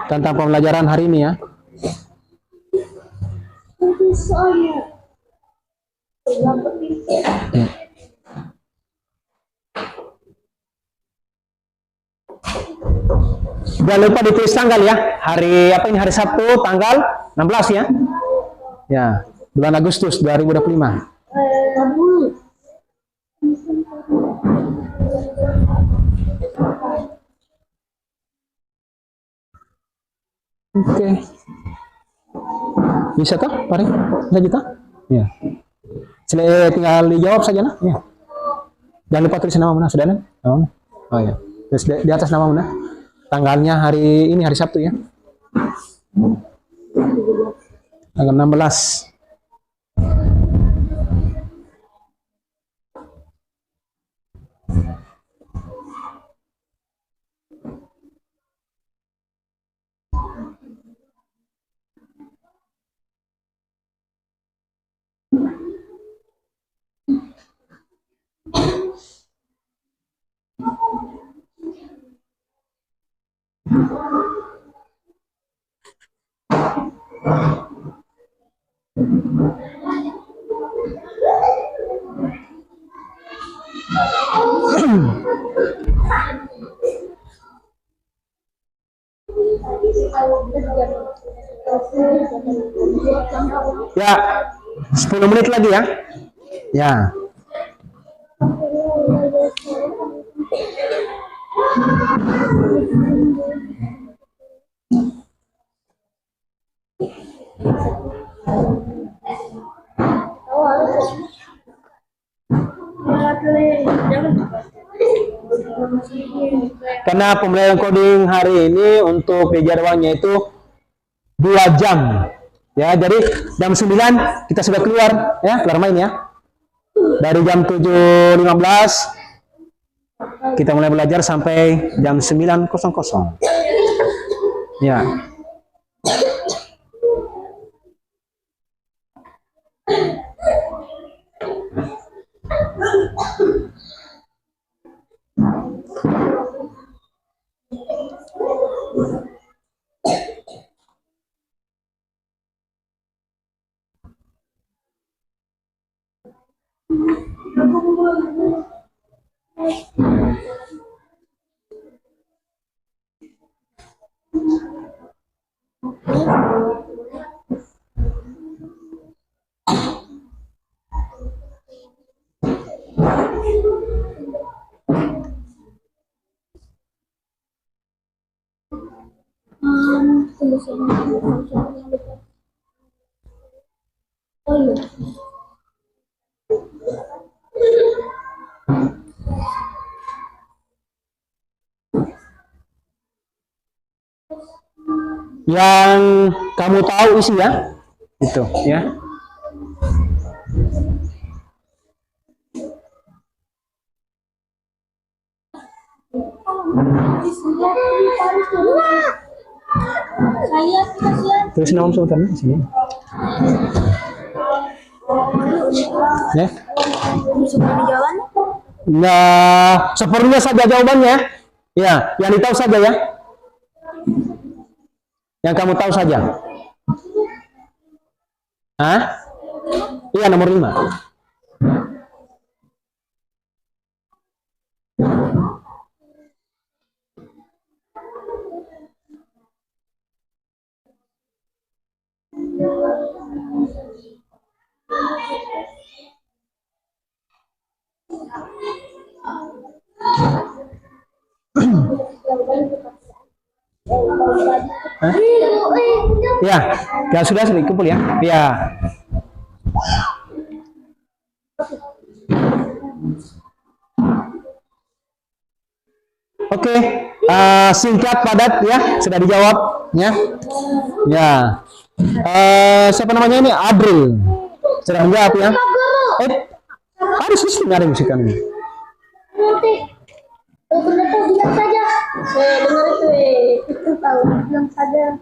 tentang pembelajaran hari ini ya. Jangan lupa ditulis tanggal ya. Hari apa ini? Hari Sabtu tanggal 16 ya. Ya, bulan Agustus 2025. Oke. Bisa toh, Pari? Bisa kita? Ya. Tinggal dijawab saja nah. Ya. Jangan lupa tulis nama mana sudah kan? Oh ya. Terus di atas nama mana? Tanggalnya hari ini hari Sabtu ya. Tanggal 16. Ya, 10 menit lagi ya. Ya. Karena pembelajaran coding hari ini untuk di jadwalnya itu 2 jam. Ya, jadi jam 9 kita sudah keluar ya, keluar main ya. Dari jam 7.15 kita mulai belajar sampai jam 9.00. Ya. Oh iya. Yang kamu tahu isi ya, itu ya. Saya kasihan. Tulis nama sultan di sini. Ya. Jawaban. Nah, sepertinya saja jawabannya. Ya, yang ditahu saja ya. Yang kamu tahu saja. Hah? Iya, nomor 5. Hah? Ya, ya sudah kumpul ya. Ya. Oke, singkat padat ya, sudah dijawab ya. Ya. Siapa namanya ini? Adril. Sudah menjawab ya. Ada sistem ada musikan ini. Nanti. Benar tuh diam saja. Dengar itu itu tahu diam saja.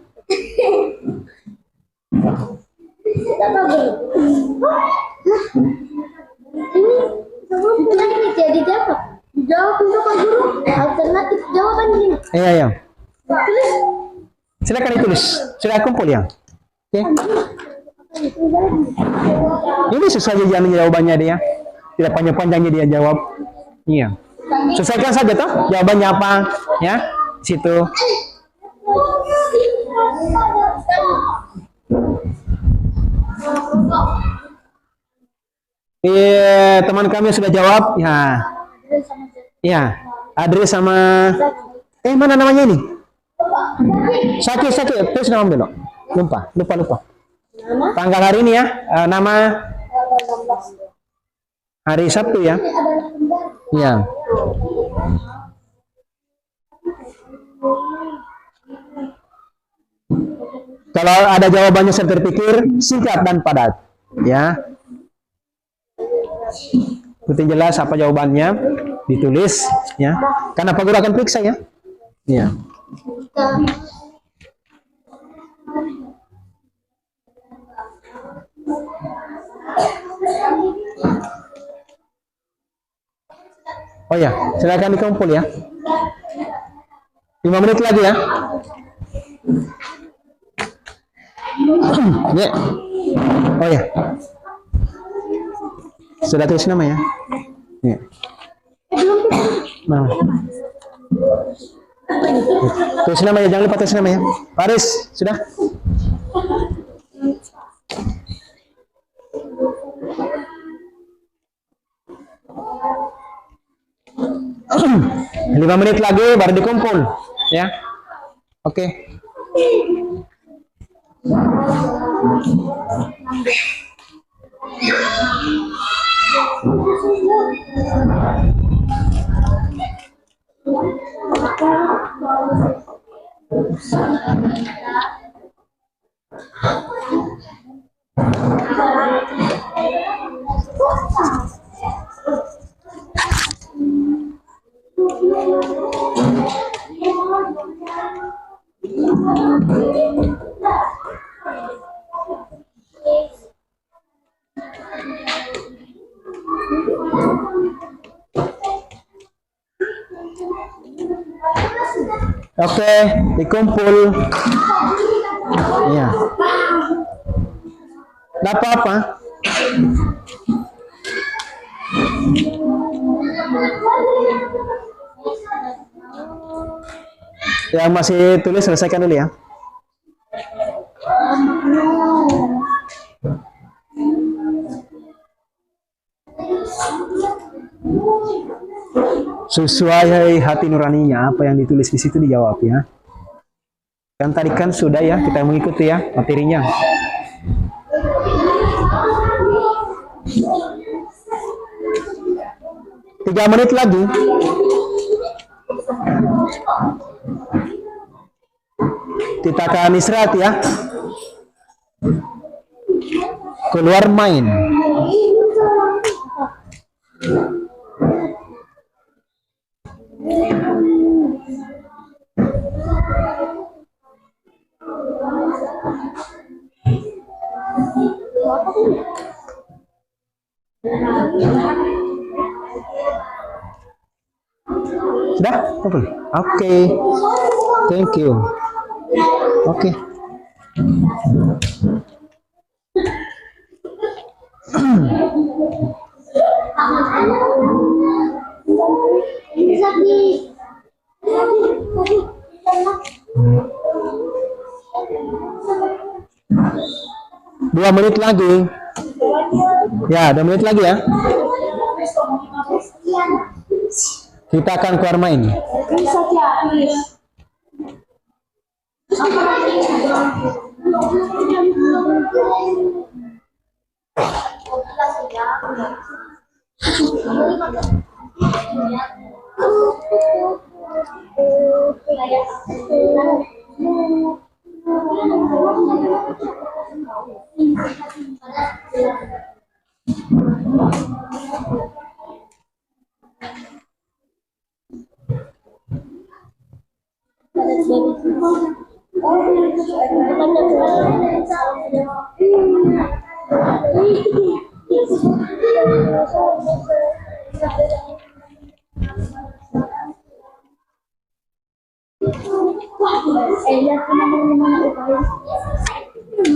Tidak tahu. Ini jadi jawab. Jawab untuk Pak Guru. Alternatif jawaban ini. Iya, iya. Tulis. Silakan ditulis. Sudah kumpul ya. Oke. Ini sesuai aja jawabannya dia. Tidak panjang-panjangnya dia jawab. Iya. Selesaikan saja toh jawabannya apa ya. Situ. Teman kami sudah jawab ya. Ya, Adri sama mana namanya ini? Saki, terus nama belok. Lupa. Tanggal hari ini ya, nama hari Sabtu ya. Ya. Kalau ada jawabannya saya terpikir singkat dan padat, ya. Ikutin jelas apa jawabannya, ditulis, ya. Karena Pak Guru akan periksa ya. Ya. Oh ya, silakan dikumpul ya. 5 menit lagi ya. Ya. Oh ya. Sudah tulis nama ya. Ya. Nah. Tulis nama ya, jangan lupa tulis nama ya. Paris, sudah? Lima menit lagi baru dikumpul, ya. Oke. Oke, dikumpul. Iya. Nggak apa-apa. Yang masih tulis selesaikan dulu ya. Sesuai hati nuraninya, apa yang ditulis di situ dijawab ya. Kan tadi kan sudah ya, kita mengikuti ya materinya. Tiga menit lagi. Kita akan istirahat ya. Keluar main. Sudah? Oke. Thank you. Oke. Dua menit lagi. Ya, 2 menit lagi ya. Kita akan keluar main.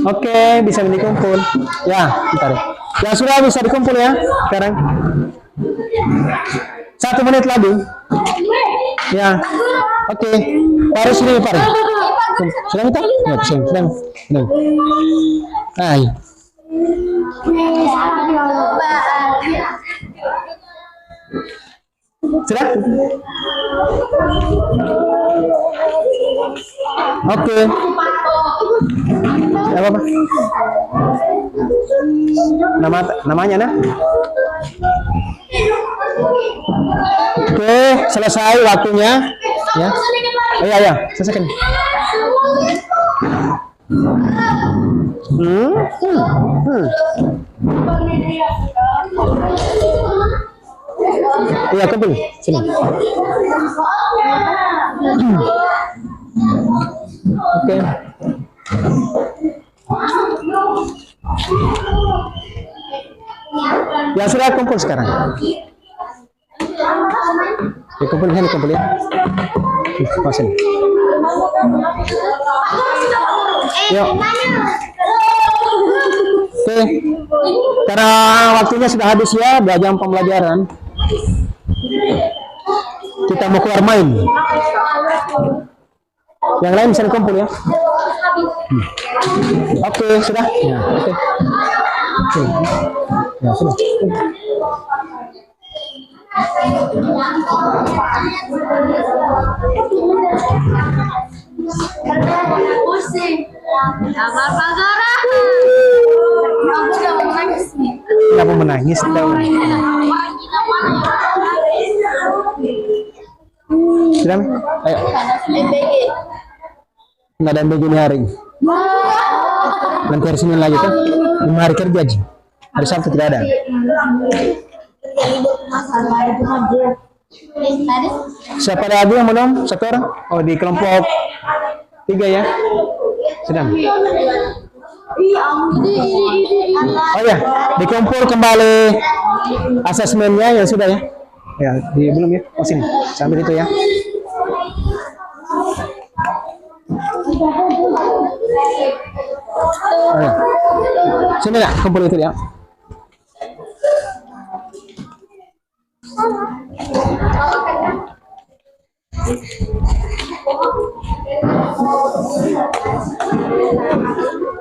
Oke, bisa dikumpul. Ya, bentar ya. Ya sudah bisa dikumpul ya sekarang. 1 menit lagi. Ya, oke. Paru sini, Paru. Sudah minta? Ya, sedang. Hai. Sudah? Oke. Apa? Namanya nah? Oke, selesai waktunya. Ya. Ya, selesaikan. Iya, kumpul. Sini. Oke. Ya sudah kumpul sekarang. Ya kumpul ya. Pasin. Yuk. Oke. Karena waktunya sudah habis ya, 2 jam pembelajaran. Kita mau keluar main. Yang lain bisa kumpul ya. Oke, sudah. Ya, oke. Ya, sudah. Kenapa menangis? Sudah, ayo. Nggak ada MBG ini hari. Nanti hari Senin lagi kan? 5 hari kerja aja. Hari Sabtu tidak ada. Siapa lagi yang menang? 1 orang? Oh, di kelompok 3 ya? Sedang. Oh ya, dikumpul kembali asesmennya ya sudah ya? Ya, belum ya? Oh sini, sambil itu ya. Oh, ya. Sini nggak kumpul itu ya?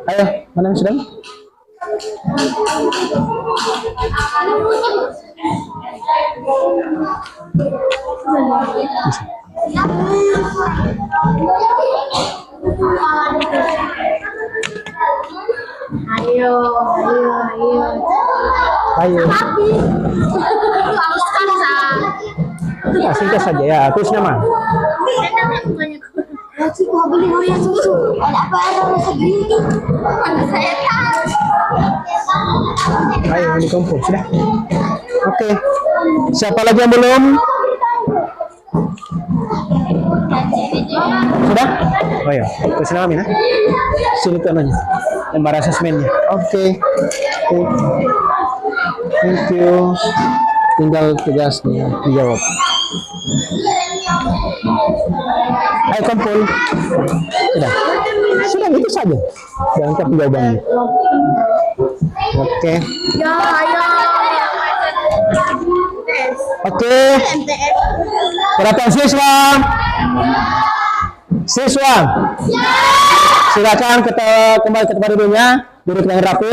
Ayo, mana yang sedang? Ayo, ayo, ayo. Ayo. Langsung Ya, singkat saja ya. Tulis nama. Cik, mau beli durian susu. Ada apa ada rasa green tea? Mana saya tahu. Ayo, ini kumpul sudah. Oke. Siapa lagi yang belum? Sudah? Oh ya, tulis nama Mina. Sini tuh nanya. Lembar asesmennya. Oke. Thank you. Tinggal tugasnya dijawab. Ayo kumpul. Sudah. Sudah itu saja. Jangan lengkap jawabannya. Oke. Ya, ayo. Oke. Perhatian siswa. Siswa. Silakan kita kembali ke tempat duduknya, duduk dengan rapi.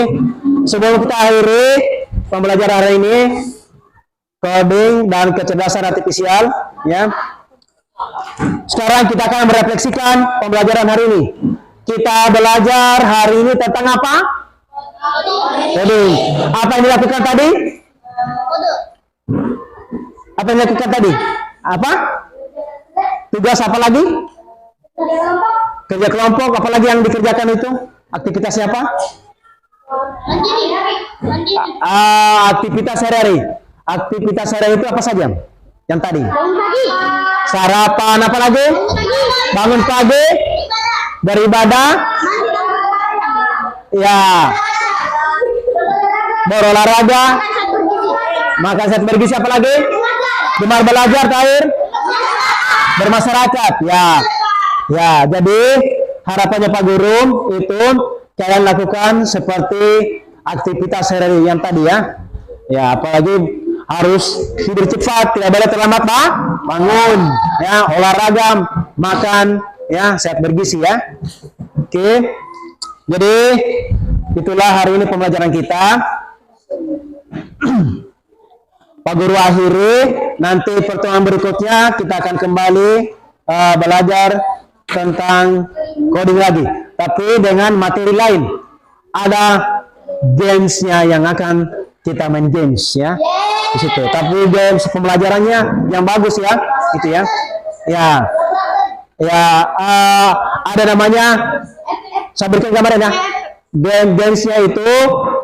Sebelum kita akhiri pembelajaran hari ini, coding dan kecerdasan artifisial, ya. Sekarang kita akan merefleksikan pembelajaran hari ini. Kita belajar hari ini tentang apa? Coding. Apa yang dilakukan tadi? Apa yang dilakukan tadi? Apa? Tugas apa lagi? Kerja kelompok. Apa lagi yang dikerjakan itu? Aktivitasnya apa? Aktivitas sehari-hari. Aktivitas sehari-hari itu apa saja? Yang tadi? Sarapan, apa lagi? Bangun pagi, beribadah, ya, berolahraga, makan sehat bergizi, apa lagi? Gemar belajar, terakhir, bermasyarakat, ya, ya. Jadi harapannya Pak Guru itu kalian lakukan seperti aktivitas sehari-hari yang tadi ya, ya. Apalagi harus tidur cepat, tidak boleh terlambat, Pak. Bangun, ya, olahraga, makan, ya, sehat bergizi ya. Oke. Jadi itulah hari ini pembelajaran kita. Pak Guru akhiri, nanti pertemuan berikutnya kita akan kembali belajar tentang coding lagi, tapi dengan materi lain. Ada games-nya yang akan kita main games ya. Di situ. Tapi games pembelajarannya yang bagus ya, gitu ya. Ya, ya, ada namanya. Saya berikan gambarnya. Gamesnya itu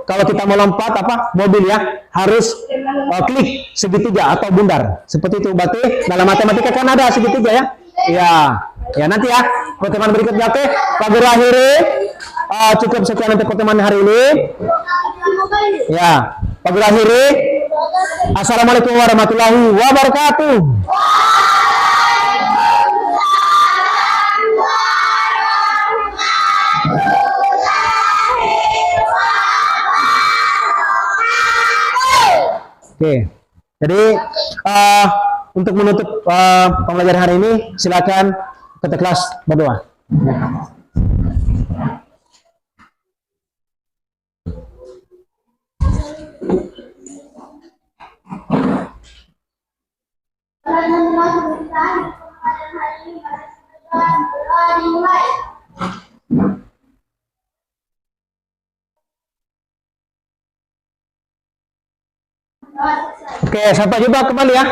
kalau kita mau lompat apa mobil ya, harus klik segitiga atau bundar seperti itu. Berarti dalam matematika kan ada segitiga ya. Ya, ya nanti ya pertemuan berikutnya. Oke, Pak Guru akhiri. Cukup sekian untuk pertemuan hari ini. Ya, Pak Guru akhiri. Assalamualaikum warahmatullahi wabarakatuh. Oke, jadi untuk menutup pembelajaran hari ini, silakan ketua kelas berdoa. Oke, sampai jumpa kembali ya.